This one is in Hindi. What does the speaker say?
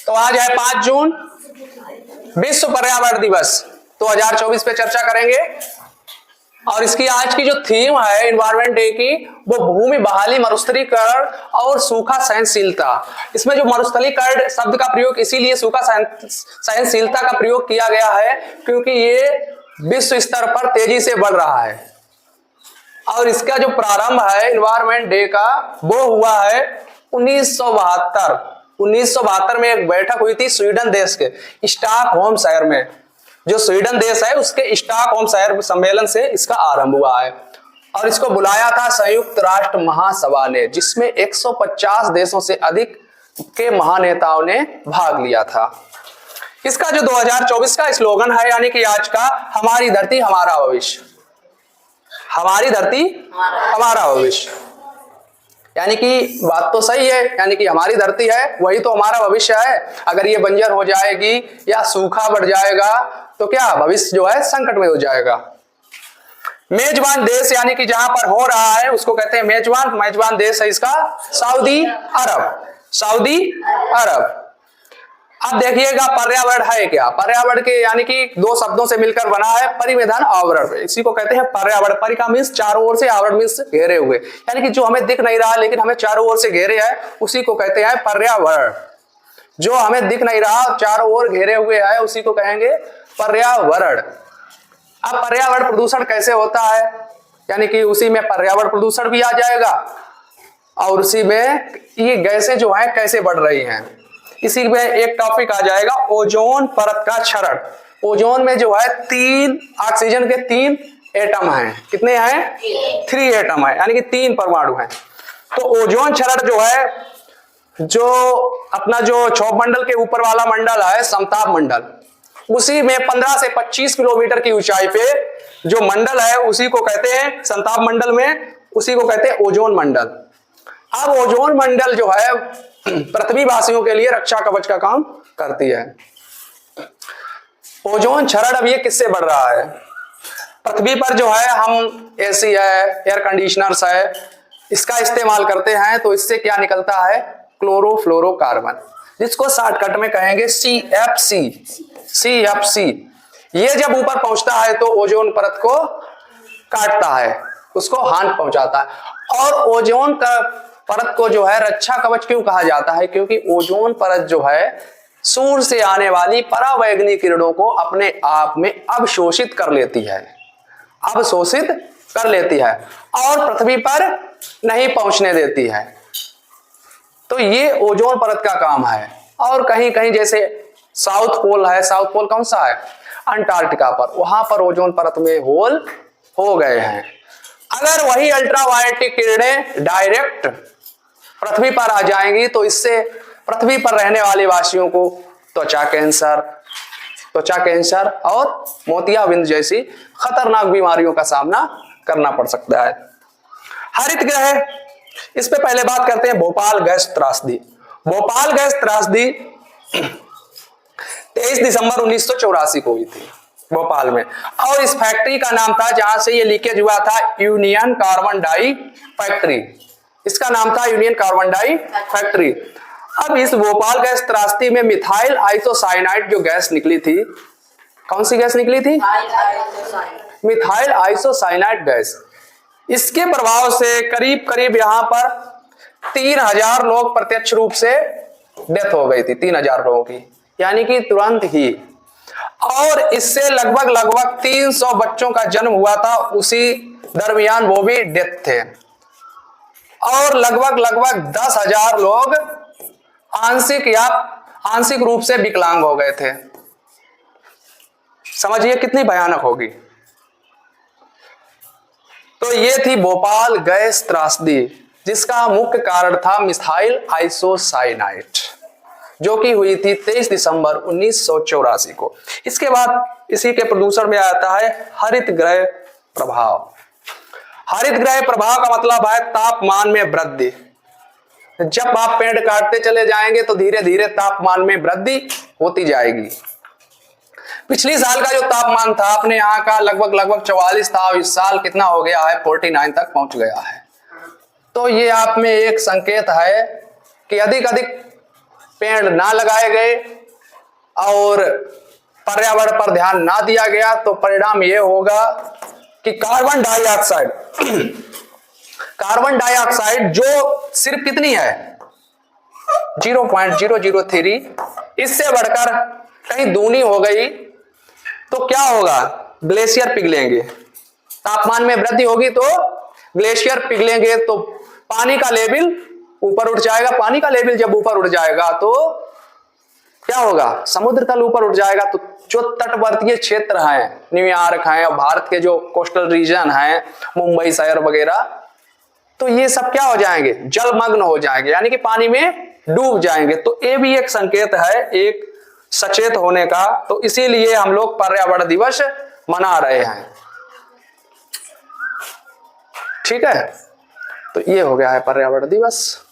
तो आज है 5 जून, विश्व पर्यावरण दिवस 2024 पे चर्चा करेंगे। और इसकी आज की जो थीम है इन्वायरमेंट डे की, वो भूमि बहाली, मरुस्थलीकरण और सूखा सहनशीलता। इसमें जो मरुस्थलीकरण शब्द का प्रयोग इसीलिए सूखा सहनशीलता का प्रयोग किया गया है क्योंकि ये विश्व स्तर पर तेजी से बढ़ रहा है। और इसका जो प्रारंभ है इन्वायरमेंट डे का वो हुआ है 1972 में एक बैठक हुई थी स्वीडन देश के स्टॉकहोम शहर में। जो स्वीडन देश है उसके स्टॉकहोम शहर सम्मेलन से इसका आरंभ हुआ है और इसको बुलाया था संयुक्त राष्ट्र महासभा ने, जिसमें 150 देशों से अधिक के महानेताओं ने भाग लिया था। इसका जो 2024 का स्लोगन है यानी कि आज का, हमारी धरती हमारा भविष्य, हमारी धरती हमारा भविष्य। यानी कि बात तो सही है, यानी कि हमारी धरती है वही तो हमारा भविष्य है। अगर ये बंजर हो जाएगी या सूखा बढ़ जाएगा तो क्या भविष्य जो है संकट में हो जाएगा। मेजबान देश यानी कि जहां पर हो रहा है उसको कहते हैं मेजबान। मेजबान देश है इसका सऊदी अरब। सऊदी अरब। अब देखिएगा पर्यावरण है क्या। पर्यावरण के यानी कि दो शब्दों से मिलकर बना है परिवेधन आवरण। इसी को कहते हैं पर्यावरण। परि का मीन्स चारों ओर से, आवरण मीन्स घेरे हुए, यानी कि जो हमें दिख नहीं रहा लेकिन हमें चारों ओर से घेरे है उसी को कहते हैं पर्यावरण। जो हमें दिख नहीं रहा चारों ओर घेरे हुए है उसी को कहेंगे पर्यावरण। अब पर्यावरण प्रदूषण कैसे होता है, यानी कि उसी में पर्यावरण प्रदूषण भी आ जाएगा और उसी में ये गैसें जो है कैसे बढ़ रही हैं। इसी में एक टॉपिक आ जाएगा ओजोन परत का क्षरण। ओजोन में जो है 3 ऑक्सीजन के 3 एटम हैं। कितने हैं? 3 एटम है, यानी कि 3 परमाणु हैं। तो ओजोन क्षरण जो है, जो अपना जो क्षोभ मंडल के ऊपर वाला मंडल है समताप मंडल, उसी में 15 से 25 किलोमीटर की ऊंचाई पे जो मंडल है उसी को कहते हैं समताप मंडल में, उसी को कहते हैं ओजोन मंडल। अब ओजोन मंडल जो है पृथ्वी वासियों के लिए रक्षा कवच का काम करती है। ओजोन क्षरण अब ये किससे बढ़ रहा है? पृथ्वी पर जो है हम एसी है, एयर कंडीशनर्स है, इसका इस्तेमाल करते हैं तो इससे क्या निकलता है? क्लोरोफ्लोरोकार्बन, जिसको शॉर्टकट में कहेंगे CFC। CFC ये जब ऊपर पहुंचता है तो ओजोन परत को काटता है, उसको हानि पहुंचाता है। और ओजोन का परत को जो है रक्षा कवच क्यों कहा जाता है? क्योंकि ओजोन परत जो है सूर्य से आने वाली परावैंगनी किरणों को अपने आप में अवशोषित कर लेती है, अवशोषित कर लेती है और पृथ्वी पर नहीं पहुंचने देती है। तो ये ओजोन परत का काम है। और कहीं कहीं जैसे साउथ पोल है, साउथ पोल कौन सा है? अंटार्कटिका पर, वहां पर ओजोन परत में होल हो गए हैं। अगर वही अल्ट्रावायलेट किरणें डायरेक्ट पृथ्वी पर आ जाएंगी तो इससे पृथ्वी पर रहने वाले वासियों को त्वचा कैंसर और मोतियाबिंद जैसी खतरनाक बीमारियों का सामना करना पड़ सकता है। हरित ग्रह, इस पे पहले बात करते हैं भोपाल गैस त्रासदी। भोपाल गैस त्रासदी 23 दिसंबर 1984 को हुई थी भोपाल में, और इस फैक्ट्री का नाम था, जहां से ये लीकेज हुआ था, यूनियन कार्बन डाई फैक्ट्री। इसका नाम था यूनियन कार्बन डाई फैक्ट्री। अब इस भोपाल गैस त्रासदी में मिथाइल आइसोसाइनाइड जो गैस निकली थी, कौन सी गैस निकली थी? Methyl isocyanide gas. इसके प्रभाव से करीब करीब यहां पर 3000 लोग प्रत्यक्ष रूप से डेथ हो गई थी, 3000 लोगों की, यानी कि तुरंत ही। और इससे लगभग 300 बच्चों का जन्म हुआ था, उसी दरमियान वो भी डेथ थे। और लगभग 10,000 लोग आंशिक रूप से विकलांग हो गए थे। समझिए कितनी भयानक होगी। तो ये थी भोपाल गैस त्रासदी, जिसका मुख्य कारण था मिथाइल आइसोसाइनाइड, जो कि हुई थी 23 दिसंबर 1984 को। इसके बाद इसी के प्रदूषण में आता है हरित ग्रह प्रभाव। हरित ग्रह प्रभाव का मतलब है तापमान में वृद्धि। जब आप पेड़ काटते चले जाएंगे तो धीरे धीरे तापमान में वृद्धि होती जाएगी। पिछली साल का जो तापमान था अपने यहाँ का लगभग 44 था, इस साल कितना हो गया है? 49 तक पहुंच गया है। तो ये आप में एक संकेत है कि अधिक पेड़ ना लगाए गए और पर्यावरण पर ध्यान ना दिया गया तो परिणाम यह होगा कि कार्बन डाइऑक्साइड कार्बन डाइऑक्साइड जो सिर्फ कितनी है 0.003, इससे बढ़कर कहीं दूनी हो गई तो क्या होगा, ग्लेशियर पिघलेंगे। तापमान में वृद्धि होगी तो ग्लेशियर पिघलेंगे तो पानी का लेवल ऊपर उठ जाएगा। पानी का लेवल जब ऊपर उठ जाएगा तो क्या होगा, समुद्र तल ऊपर उठ जाएगा। तो जो तटवर्तीय क्षेत्र हैं, न्यूयॉर्क हैं और भारत के जो कोस्टल रीजन हैं, मुंबई शहर वगैरह, तो ये सब क्या हो जाएंगे, जलमग्न हो जाएंगे, यानी कि पानी में डूब जाएंगे। तो ये भी एक संकेत है एक सचेत होने का। तो इसीलिए हम लोग पर्यावरण दिवस मना रहे हैं। ठीक है, तो ये हो गया है पर्यावरण दिवस।